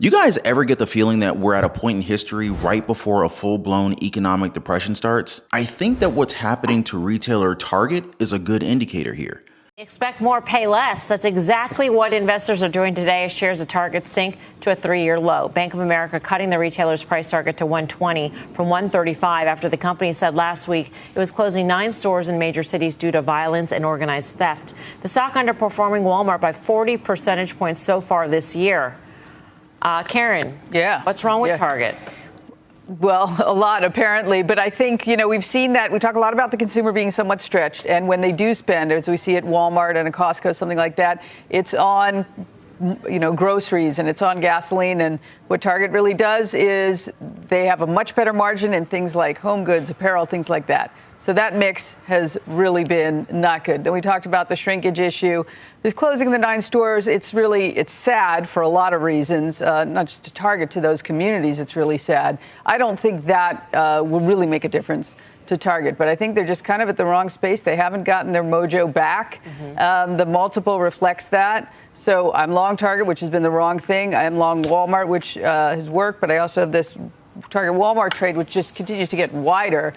You guys ever get the feeling that we're at a point in history right before a full-blown economic depression starts? I think that what's happening to retailer Target is a good indicator here. Expect more, pay less. That's exactly what investors are doing today as shares of Target sink to a 3-year low. Bank of America cutting the retailer's price target to $120 from $135 after the company said last week it was closing 9 stores in major cities due to violence and organized theft. The stock underperforming Walmart by 40 percentage points so far this year. Karen, what's wrong with Target? Well, a lot, apparently. But I think, we've seen that. We talk a lot about the consumer being somewhat stretched. And when they do spend, as we see at Walmart and at Costco, something like that, it's on, groceries and it's on gasoline. And what Target really does is they have a much better margin in things like home goods, apparel, things like that. So that mix has really been not good. Then we talked about the shrinkage issue. This closing the 9 stores, it's sad for a lot of reasons, not just to Target, to those communities. It's really sad. I don't think that will really make a difference to Target, but I think they're just kind of at the wrong space. They haven't gotten their mojo back. The multiple reflects that. So I'm long Target, which has been the wrong thing. I am long Walmart, which has worked, but I also have this Target Walmart trade, which just continues to get wider.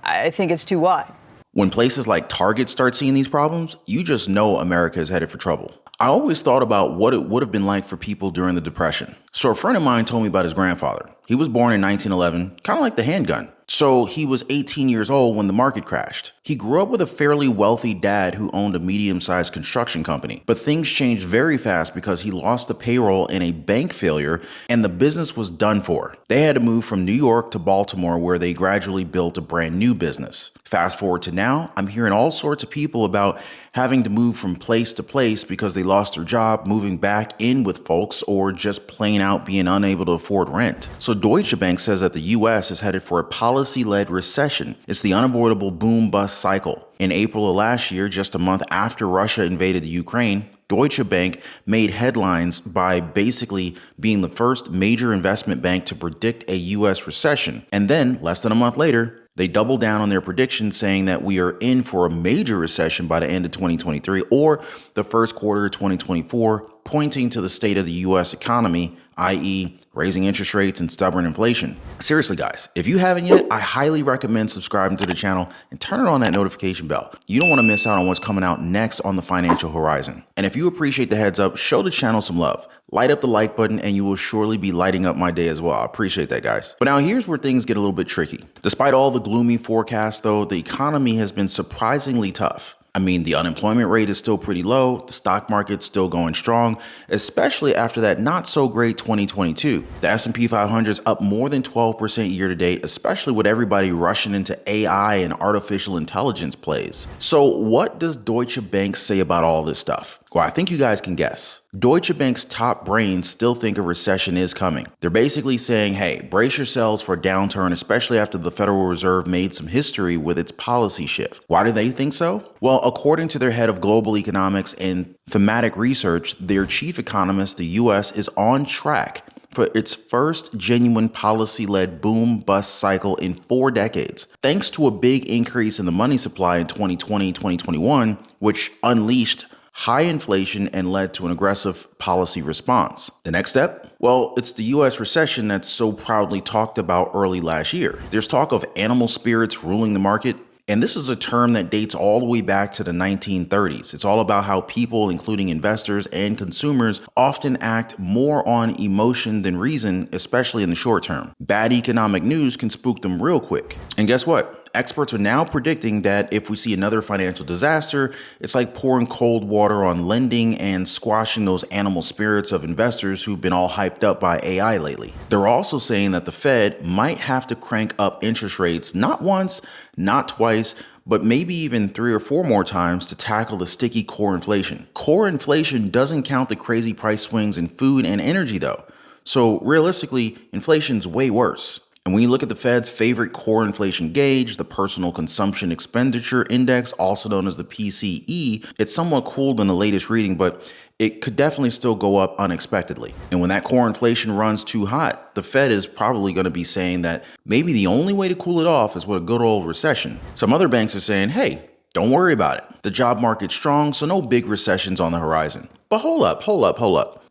I think it's too wide. When places like Target start seeing these problems, you just know America is headed for trouble. I always thought about what it would have been like for people during the Depression. So a friend of mine told me about his grandfather. He was born in 1911, kind of like the handgun. So he was 18 years old when the market crashed. He grew up with a fairly wealthy dad who owned a medium-sized construction company. But things changed very fast because he lost the payroll in a bank failure and the business was done for. They had to move from New York to Baltimore where they gradually built a brand new business. Fast forward to now, I'm hearing all sorts of people about having to move from place to place because they lost their job, moving back in with folks, or just plain out being unable to afford rent. So Deutsche Bank says that the U.S. is headed for a policy-led recession. It's the unavoidable boom-bust cycle. In April of last year, just a month after Russia invaded the Ukraine, Deutsche Bank made headlines by basically being the first major investment bank to predict a U.S. recession. And then, less than a month later, they doubled down on their prediction, saying that we are in for a major recession by the end of 2023 or the first quarter of 2024, pointing to the state of the U.S. economy, i.e. raising interest rates and stubborn inflation. Seriously, guys, if you haven't yet, I highly recommend subscribing to the channel and turning on that notification bell. You don't want to miss out on what's coming out next on the financial horizon. And if you appreciate the heads up, show the channel some love. Light up the like button and you will surely be lighting up my day as well. I appreciate that, guys. But now here's where things get a little bit tricky. Despite all the gloomy forecasts, though, the economy has been surprisingly tough. I mean, the unemployment rate is still pretty low. The stock market's still going strong, especially after that not so great 2022. The S&P 500 is up more than 12% year to date, especially with everybody rushing into AI and artificial intelligence plays. So what does Deutsche Bank say about all this stuff? Well, I think you guys can guess. Deutsche Bank's top brains still think a recession is coming. They're basically saying, hey, brace yourselves for a downturn, especially after the Federal Reserve made some history with its policy shift. Why do they think so? Well, according to their head of global economics and thematic research, their chief economist, the U.S. is on track for its first genuine policy-led boom-bust cycle in 4 decades, thanks to a big increase in the money supply in 2020-2021, which unleashed high inflation and led to an aggressive policy response. The next step? Well, it's the U.S. recession that's so proudly talked about early last year. There's talk of animal spirits ruling the market, and this is a term that dates all the way back to the 1930s. It's all about how people, including investors and consumers, often act more on emotion than reason, especially in the short term. Bad economic news can spook them real quick. And guess what? Experts are now predicting that if we see another financial disaster, it's like pouring cold water on lending and squashing those animal spirits of investors who've been all hyped up by AI lately. They're also saying that the Fed might have to crank up interest rates not once, not twice, but maybe even 3 or 4 more times to tackle the sticky core inflation. Core inflation doesn't count the crazy price swings in food and energy though. So realistically, inflation's way worse. And when you look at the Fed's favorite core inflation gauge, the Personal Consumption Expenditure Index, also known as the PCE, it's somewhat cooled in the latest reading, but it could definitely still go up unexpectedly. And when that core inflation runs too hot, the Fed is probably going to be saying that maybe the only way to cool it off is with a good old recession. Some other banks are saying, hey, don't worry about it. The job market's strong, so no big recessions on the horizon. But hold up.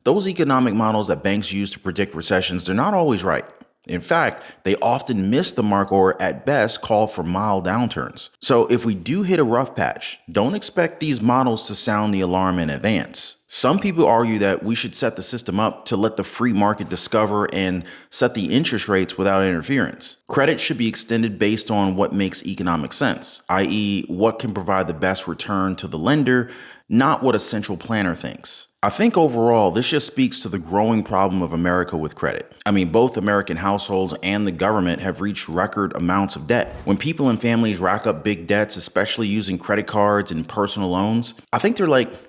Those economic models that banks use to predict recessions, they're not always right. In fact, they often miss the mark or, at best, call for mild downturns. So if we do hit a rough patch, don't expect these models to sound the alarm in advance. Some people argue that we should set the system up to let the free market discover and set the interest rates without interference. Credit should be extended based on what makes economic sense, i.e., what can provide the best return to the lender, not what a central planner thinks. I think overall, this just speaks to the growing problem of America with credit. I mean, both American households and the government have reached record amounts of debt. When people and families rack up big debts, especially using credit cards and personal loans, I think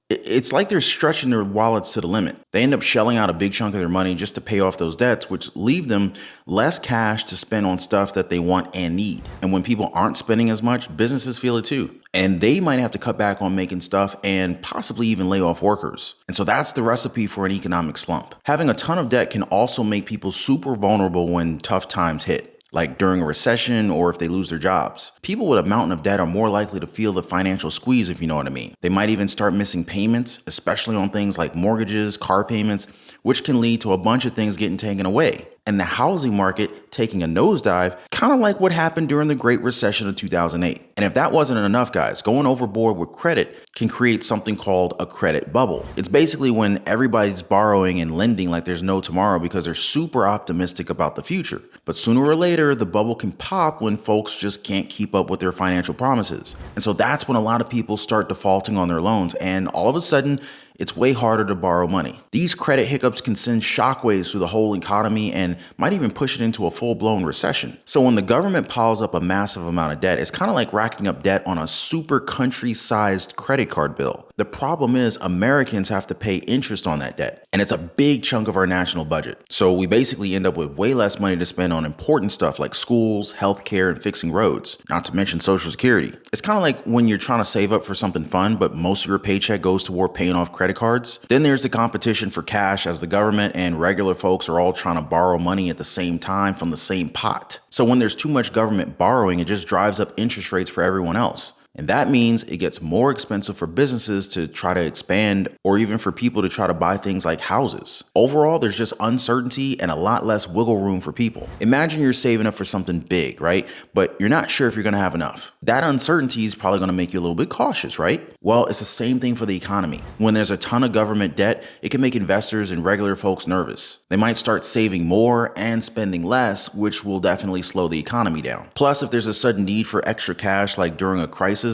it's like they're stretching their wallets to the limit. They end up shelling out a big chunk of their money just to pay off those debts, which leave them less cash to spend on stuff that they want and need. And when people aren't spending as much, businesses feel it too. And they might have to cut back on making stuff and possibly even lay off workers. And so that's the recipe for an economic slump. Having a ton of debt can also make people super vulnerable when tough times hit, like during a recession or if they lose their jobs. People with a mountain of debt are more likely to feel the financial squeeze, if you know what I mean. They might even start missing payments, especially on things like mortgages, car payments, which can lead to a bunch of things getting taken away. And the housing market taking a nosedive, kind of like what happened during the Great Recession of 2008. And if that wasn't enough, guys, going overboard with credit can create something called a credit bubble. It's basically when everybody's borrowing and lending like there's no tomorrow because they're super optimistic about the future. But sooner or later, the bubble can pop when folks just can't keep up with their financial promises. And so that's when a lot of people start defaulting on their loans, and all of a sudden, it's way harder to borrow money. These credit hiccups can send shockwaves through the whole economy and might even push it into a full-blown recession. So when the government piles up a massive amount of debt, it's kind of like racking up debt on a super country-sized credit card bill. The problem is Americans have to pay interest on that debt, and it's a big chunk of our national budget. So we basically end up with way less money to spend on important stuff like schools, healthcare, and fixing roads, not to mention Social Security. It's kind of like when you're trying to save up for something fun, but most of your paycheck goes toward paying off credit cards. Then there's the competition for cash as the government and regular folks are all trying to borrow money at the same time from the same pot. So when there's too much government borrowing, it just drives up interest rates for everyone else. And that means it gets more expensive for businesses to try to expand or even for people to try to buy things like houses. Overall, there's just uncertainty and a lot less wiggle room for people. Imagine you're saving up for something big, right? But you're not sure if you're going to have enough. That uncertainty is probably going to make you a little bit cautious, right? Well, it's the same thing for the economy. When there's a ton of government debt, it can make investors and regular folks nervous. They might start saving more and spending less, which will definitely slow the economy down. Plus, if there's a sudden need for extra cash, like during a crisis,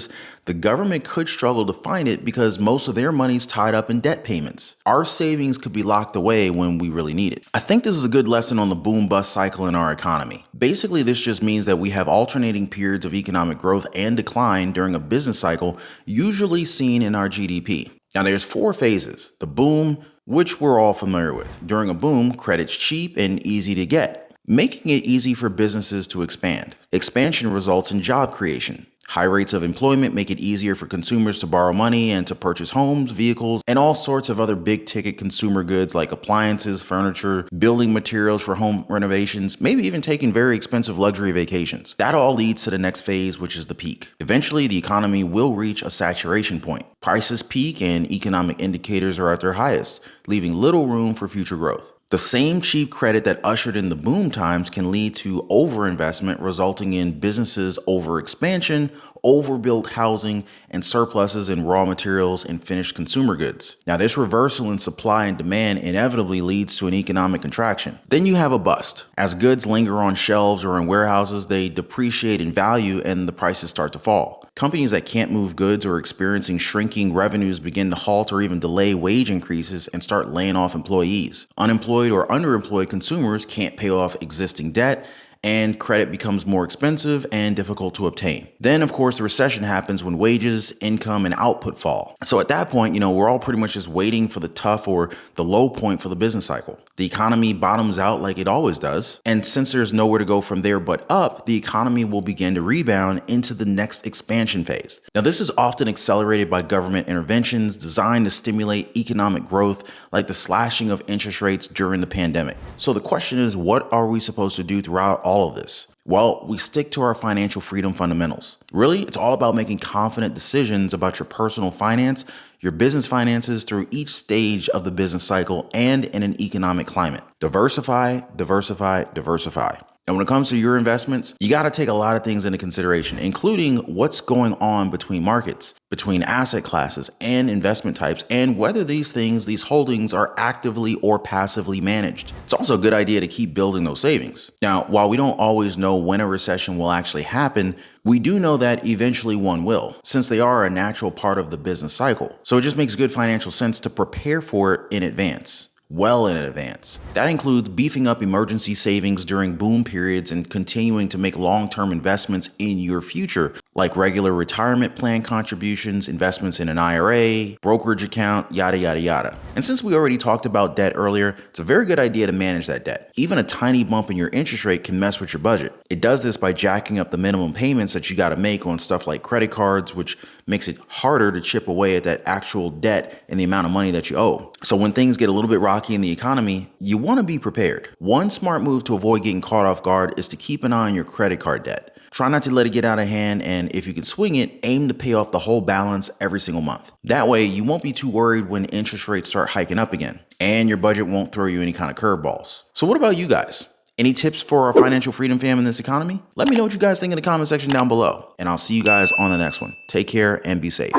the government could struggle to find it because most of their money's tied up in debt payments. Our savings could be locked away when we really need it. I think this is a good lesson on the boom-bust cycle in our economy. Basically, this just means that we have alternating periods of economic growth and decline during a business cycle, usually seen in our GDP. Now, there's 4 phases. The boom, which we're all familiar with. During a boom, credit's cheap and easy to get, making it easy for businesses to expand. Expansion results in job creation. High rates of employment make it easier for consumers to borrow money and to purchase homes, vehicles, and all sorts of other big-ticket consumer goods like appliances, furniture, building materials for home renovations, maybe even taking very expensive luxury vacations. That all leads to the next phase, which is the peak. Eventually, the economy will reach a saturation point. Prices peak and economic indicators are at their highest, leaving little room for future growth. The same cheap credit that ushered in the boom times can lead to overinvestment, resulting in businesses overexpansion, overbuilt housing, and surpluses in raw materials and finished consumer goods. Now, this reversal in supply and demand inevitably leads to an economic contraction. Then you have a bust. As goods linger on shelves or in warehouses, they depreciate in value and the prices start to fall. Companies that can't move goods or experiencing shrinking revenues begin to halt or even delay wage increases and start laying off employees. Unemployed or underemployed consumers can't pay off existing debt, and credit becomes more expensive and difficult to obtain. Then, of course, the recession happens when wages, income, and output fall. So at that point, we're all pretty much just waiting for the tough or the low point for the business cycle. The economy bottoms out like it always does. And since there's nowhere to go from there but up, the economy will begin to rebound into the next expansion phase. Now, this is often accelerated by government interventions designed to stimulate economic growth, like the slashing of interest rates during the pandemic. So the question is, what are we supposed to do throughout all of this? Well, we stick to our financial freedom fundamentals. Really, it's all about making confident decisions about your personal finance, your business finances through each stage of the business cycle and in an economic climate. Diversify, diversify, diversify. And when it comes to your investments, you got to take a lot of things into consideration, including what's going on between markets, between asset classes and investment types, and whether these holdings are actively or passively managed. It's also a good idea to keep building those savings. Now, while we don't always know when a recession will actually happen, we do know that eventually one will, since they are a natural part of the business cycle. So it just makes good financial sense to prepare for it in advance. Well in advance. That includes beefing up emergency savings during boom periods and continuing to make long-term investments in your future, like regular retirement plan contributions, investments in an IRA, brokerage account, yada, yada, yada. And since we already talked about debt earlier, it's a very good idea to manage that debt. Even a tiny bump in your interest rate can mess with your budget. It does this by jacking up the minimum payments that you got to make on stuff like credit cards, which makes it harder to chip away at that actual debt and the amount of money that you owe. So when things get a little bit rocky in the economy, you want to be prepared. One smart move to avoid getting caught off guard is to keep an eye on your credit card debt. Try not to let it get out of hand, and if you can swing it, aim to pay off the whole balance every single month. That way, you won't be too worried when interest rates start hiking up again, and your budget won't throw you any kind of curveballs. So what about you guys? Any tips for our financial freedom fam in this economy? Let me know what you guys think in the comment section down below, and I'll see you guys on the next one. Take care and be safe.